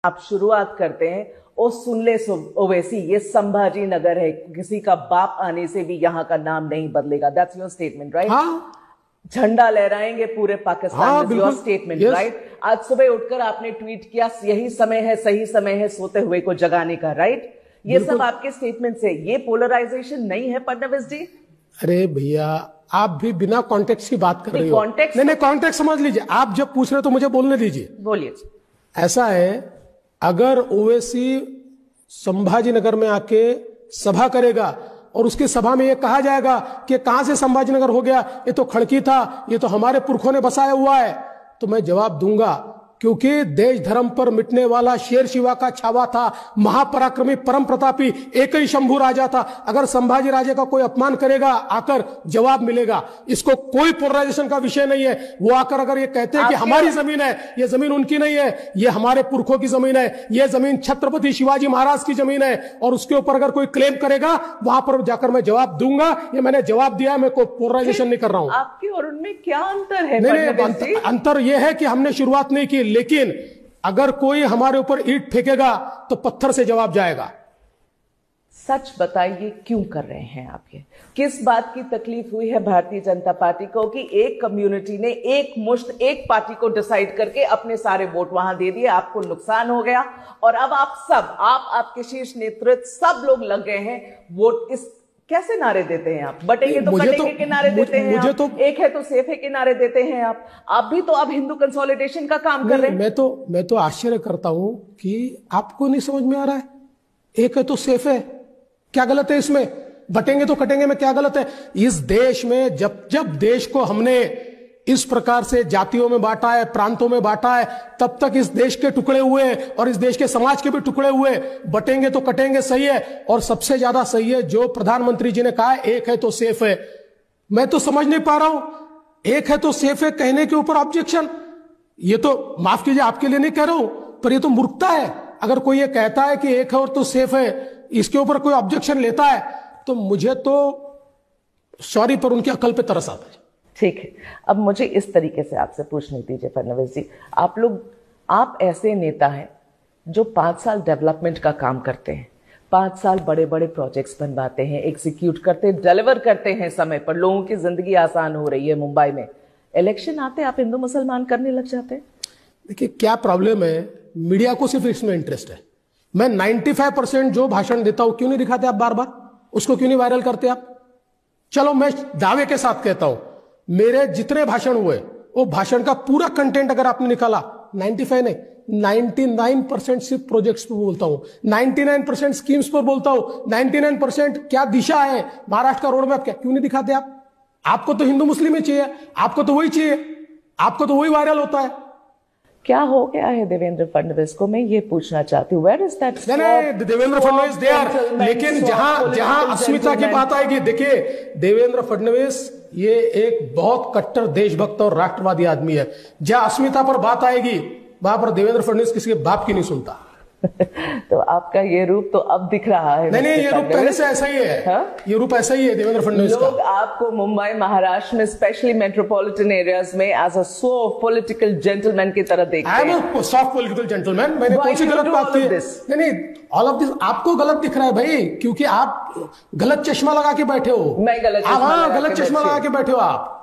आप शुरुआत करते हैं ओ सुन ले ओवैसी, ये संभाजी नगर है, किसी का बाप आने से भी यहाँ का नाम नहीं बदलेगा। That's your statement, right? हाँ, झंडा लहराएंगे पूरे पाकिस्तान में, योर स्टेटमेंट, राइट? आज सुबह उठकर आपने ट्वीट किया, यही समय है, सही समय है सोते हुए को जगाने का, राइट? ये सब आपके स्टेटमेंट से, ये पोलराइजेशन नहीं है फडणवीस जी? अरे भैया, आप भी बिना कॉन्टेक्स्ट की बात कर रहे हो। नहीं, कॉन्टेक्स्ट समझ लीजिए। आप जब पूछ रहे हो तो मुझे बोलने दीजिए। बोलिए। ऐसा है, अगर ओवैसी संभाजीनगर में आके सभा करेगा और उसकी सभा में ये कहा जाएगा कि कहां से संभाजीनगर हो गया, ये तो खड़की था, ये तो हमारे पुरखों ने बसाया हुआ है, तो मैं जवाब दूंगा, क्योंकि देश धर्म पर मिटने वाला शेर शिवा का छावा था, महापराक्रमी परम प्रतापी एक ही शंभू राजा था। अगर संभाजी राजा का कोई अपमान करेगा, आकर जवाब मिलेगा। इसको कोई पोलराइजेशन का विषय नहीं है। वो आकर अगर ये कहते हैं कि हमारी जमीन है, ये जमीन उनकी नहीं है, ये हमारे पुरखों की जमीन है, ये जमीन छत्रपति शिवाजी महाराज की जमीन है, और उसके ऊपर अगर कोई क्लेम करेगा, वहां पर जाकर मैं जवाब दूंगा। ये मैंने जवाब दिया, मैं कोई पोलराइजेशन नहीं कर रहा हूं। आपकी और उनमें क्या अंतर है? नहीं, अंतर यह है कि हमने शुरुआत नहीं की, लेकिन अगर कोई हमारे ऊपर ईंट फेंकेगा तो पत्थर से जवाब जाएगा। सच बताइए, क्यों कर रहे हैं आप ये? किस बात की तकलीफ हुई है भारतीय जनता पार्टी को कि एक कम्युनिटी ने एक मुश्त एक पार्टी को डिसाइड करके अपने सारे वोट वहां दे दिए, आपको नुकसान हो गया, और अब आप सब, आपके शीर्ष नेतृत्व सब लोग लग गए हैं वोट। इस कैसे नारे देते हैं आप? बटेंगे तो कटेंगे के नारे देते हैं आप, एक है तो सेफ है के नारे देते हैं आप भी तो अब हिंदू कंसोलिडेशन का काम कर रहे हैं। मैं तो आश्चर्य करता हूं कि आपको नहीं समझ में आ रहा है। एक है तो सेफ है, क्या गलत है इसमें? बटेंगे तो कटेंगे में क्या गलत है? इस देश में जब जब देश को हमने इस प्रकार से जातियों में बांटा है, प्रांतों में बांटा है, तब तक इस देश के टुकड़े हुए और इस देश के समाज के भी टुकड़े हुए। बटेंगे तो कटेंगे सही है, और सबसे ज्यादा सही है जो प्रधानमंत्री जी ने कहा, एक है तो सेफ है। मैं तो समझ नहीं पा रहा हूं, एक है तो सेफ है कहने के ऊपर ऑब्जेक्शन। ये तो माफ कीजिए, आपके लिए नहीं कह रहा हूं, पर ये तो मूर्खता है। अगर कोई ये कहता है कि एक है और तो सेफ है, इसके ऊपर कोई ऑब्जेक्शन लेता है, तो मुझे तो सॉरी पर उनकी अकल पे तरस आता है। ठीक है, अब मुझे इस तरीके से आपसे पूछने दीजिए फडणवीस जी, आप ऐसे नेता हैं जो 5 साल डेवलपमेंट का काम करते हैं, 5 साल बड़े बड़े प्रोजेक्ट्स बनवाते हैं, एग्जीक्यूट करते, डिलीवर करते हैं समय पर, लोगों की जिंदगी आसान हो रही है मुंबई में। इलेक्शन आते आप हिंदू मुसलमान करने लग जाते हैं। देखिए क्या प्रॉब्लम है, मीडिया को सिर्फ इसमें इंटरेस्ट है। मैं 95% जो भाषण देता हूं, क्यों नहीं दिखाते आप बार बार? उसको क्यों नहीं वायरल करते आप? चलो मैं दावे के साथ कहता हूं, मेरे जितने भाषण हुए, वो भाषण का पूरा कंटेंट अगर आपने निकाला, 95 नहीं, 99% सिर्फ प्रोजेक्ट्स पर बोलता हूं, 99% स्कीम्स पर बोलता हूं, 99% क्या दिशा है महाराष्ट्र का रोड मैप, क्या क्यों नहीं दिखाते आप? आपको तो हिंदू मुस्लिम ही चाहिए, आपको तो वही चाहिए, आपको तो वही वायरल होता है। क्या हो गया है देवेंद्र फडणवीस को, मैं ये पूछना चाहती हूँ। Where is that? नहीं, देवेंद्र फडणवीस दे आर, लेकिन जहां अस्मिता की बात आएगी, देखिए देवेंद्र फडणवीस ये एक बहुत कट्टर देशभक्त और राष्ट्रवादी आदमी है। जहां अस्मिता पर बात आएगी, वहां पर देवेंद्र फडणवीस किसी के बाप की नहीं सुनता। तो आपका ये रूप तो अब दिख रहा है। नहीं, ये रूप पहले से ऐसा ही है। हा? ये रूप ऐसा ही है देवेंद्र फडणवीस का। लोग आपको मुंबई, महाराष्ट्र में, स्पेशली मेट्रोपॉलिटन एरियाज में as a soft political gentleman की तरह देखते हैं। I am a soft political gentleman. मैंने कौन सी गलत बात की? नहीं, ऑल ऑफ दिस आपको गलत दिख रहा है भाई, क्योंकि आप गलत चश्मा लगा के बैठे हो। मैं गलत चश्मा लगा के बैठे हो आप।